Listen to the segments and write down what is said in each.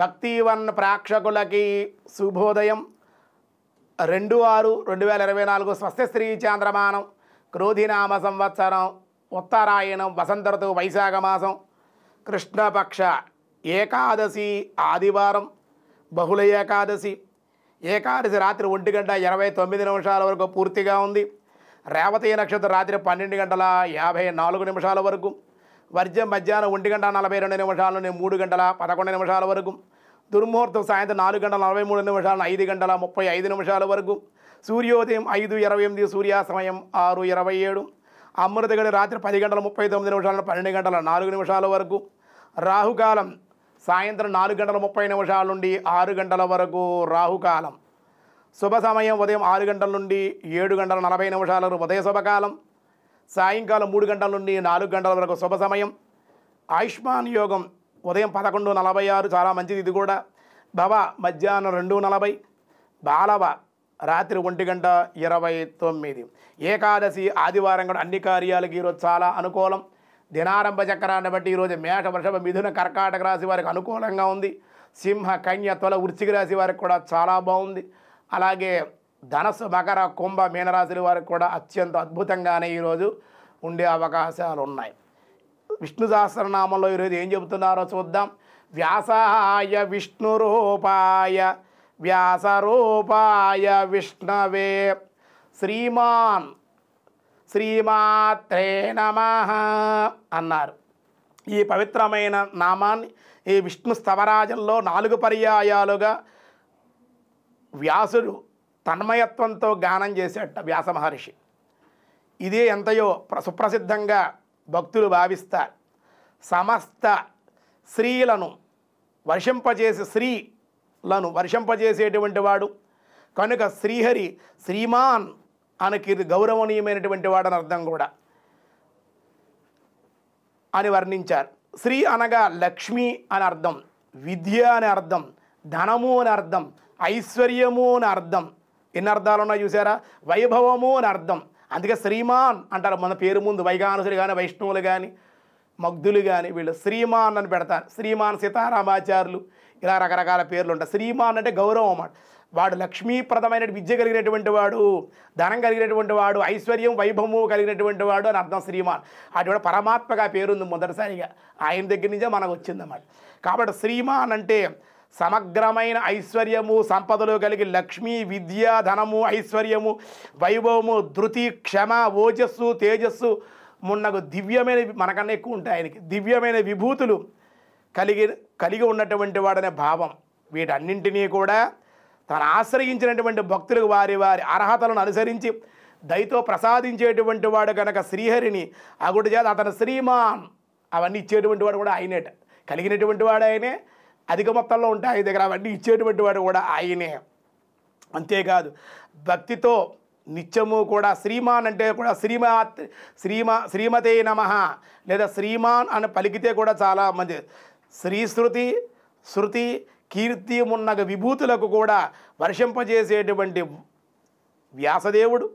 భక్తివన్ ప్రేక్షకులకి శుభోదయం. 2/6/2024 స్వస్తి శ్రీ చాంద్రమానం క్రోధినామ సంవత్సరం ఉత్తరాయణం వసంత ఋతువు వైశాఖ మాసం కృష్ణపక్ష ఏకాదశి ఆదివారం బహుళ ఏకాదశి. ఏకాదశి రాత్రి 1:29 వరకు పూర్తిగా ఉంది. రేవతి నక్షత్రం రాత్రి 12:54 వరకు. వర్జం మధ్యాహ్నం 1:42 నుండి 3:11 వరకు. దుర్ముహూర్తం సాయంత్రం 4:43 నుండి 5:35 వరకు. సూర్యోదయం 5:28, సూర్యాస్తమయం 6:27. అమృత గడి రాత్రి 10:39 నుండి 12:04 వరకు. రాహుకాలం సాయంత్రం 4:30 నుండి 6 గంటల వరకు రాహుకాలం. శుభ సమయం ఉదయం 6 గంటల నుండి 7:40 వరకు ఉదయ శుభకాలం. సాయంకాలం 3 గంటల నుండి 4 గంటల వరకు శుభ సమయం. ఆయుష్మాన్ యోగం ఉదయం 11:46 చాలా మంచిది ఇది కూడా. భవ మధ్యాహ్నం 2:40. బాలవ రాత్రి 1:29. ఏకాదశి ఆదివారం కూడా అన్ని కార్యాలకి ఈరోజు చాలా అనుకూలం. దినారంభ చక్రాన్ని బట్టి ఈరోజు మేష వృషభ మిథున కర్కాటక రాశి వారికి అనుకూలంగా ఉంది. సింహ కన్య తుల వృశ్చిక రాశి వారికి కూడా చాలా బాగుంది. అలాగే ధనస్సు మకర కుంభ మీనరాశుల వారికి కూడా అత్యంత అద్భుతంగానే ఈరోజు ఉండే అవకాశాలు ఉన్నాయి. విష్ణు సహస్రనామంలో ఈరోజు ఏం చెబుతున్నారో చూద్దాం. వ్యాసాయ విష్ణురూపాయ వ్యాసరూపాయ విష్ణవే శ్రీమాన్ శ్రీమాత్రే నమః అన్నారు. ఈ పవిత్రమైన నామాన్ని ఈ విష్ణు స్తవరాజంలో 4 పర్యాయాలుగా వ్యాసుడు తన్మయత్వంతో గానం చేసేట వ్యాస మహర్షి. ఇదే ఎంతయో సుప్రసిద్ధంగా భక్తులు భావిస్తారు. సమస్త స్త్రీలను వర్షింపజేసేటువంటి వాడు కనుక శ్రీహరి శ్రీమాన్ అనకి గౌరవనీయమైనటువంటి వాడని అర్థం కూడా అని వర్ణించారు. శ్రీ అనగా లక్ష్మి అని అర్థం, విద్య అని అర్థం, ధనము అని అర్థం, ఐశ్వర్యము అని అర్థం. ఎన్ని అర్థాలు ఉన్నాయి చూసారా? వైభవము అని అర్థం. అందుకే శ్రీమాన్ అంటారు. మన పేరు ముందు వైగానసులు కానీ వైష్ణవులు కానీ మగ్ధులు కానీ వీళ్ళు శ్రీమాన్ అని పెడతారు. శ్రీమాన్ సీతారామాచార్యులు ఇలా రకరకాల పేర్లు ఉంటాయి. శ్రీమాన్ అంటే గౌరవం అన్నమాట. వాడు లక్ష్మీప్రదమైన విద్య కలిగినటువంటి వాడు, ధనం కలిగినటువంటి వాడు, ఐశ్వర్యం వైభవము కలిగినటువంటి వాడు అని అర్థం శ్రీమాన్. అటువంటి పరమాత్మగా పేరుంది మొదటిసారిగా. ఆయన దగ్గర నుంచే మనకు వచ్చిందన్నమాట. కాబట్టి శ్రీమాన్ అంటే సమగ్రమైన ఐశ్వర్యము సంపదలు కలిగి లక్ష్మీ విద్య ధనము ఐశ్వర్యము వైభవము ధృతి క్షమ ఓజస్సు తేజస్సు మున్నగు దివ్యమైన మనకన్నా ఎక్కువ ఉంటాయి ఆయనకి. దివ్యమైన విభూతులు కలిగి ఉన్నటువంటి వాడనే భావం. వీటన్నింటినీ కూడా తను ఆశ్రయించినటువంటి భక్తులకు వారి వారి అర్హతలను అనుసరించి దయతో ప్రసాదించేటువంటి వాడు కనుక శ్రీహరిని అగుడు చేత అతను శ్రీమాన్ అవన్నీ ఇచ్చేటువంటి వాడు కూడా ఆయనేట. కలిగినటువంటి వాడు ఆయనే, అధిక మొత్తంలో ఉంటాయి ఆయన దగ్గర, అవన్నీ ఇచ్చేటువంటి వాడు కూడా ఆయనే. అంతేకాదు భక్తితో నిత్యము కూడా శ్రీమాన్ అంటే కూడా శ్రీమతే నమః లేదా శ్రీమాన్ అని పలికితే కూడా చాలా మంచిది. శ్రీశృతి శృతి కీర్తి మున్నగ విభూతులకు కూడా వర్షింపజేసేటువంటి వ్యాసదేవుడు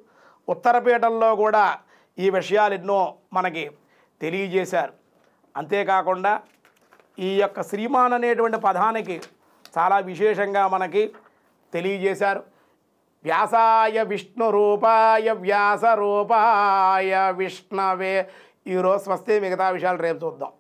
ఉత్తరపీఠంలో కూడా ఈ విషయాలు ఎన్నో మనకి తెలియజేశారు. అంతేకాకుండా ఈ యొక్క శ్రీమాన్ అనేటువంటి పదానికి చాలా విశేషంగా మనకి తెలియజేశారు. వ్యాసాయ విష్ణు రూపాయ వ్యాస రూపాయ విష్ణవే. ఈరోజు స్వస్తి, మిగతా విషయాలు రేపు చూద్దాం.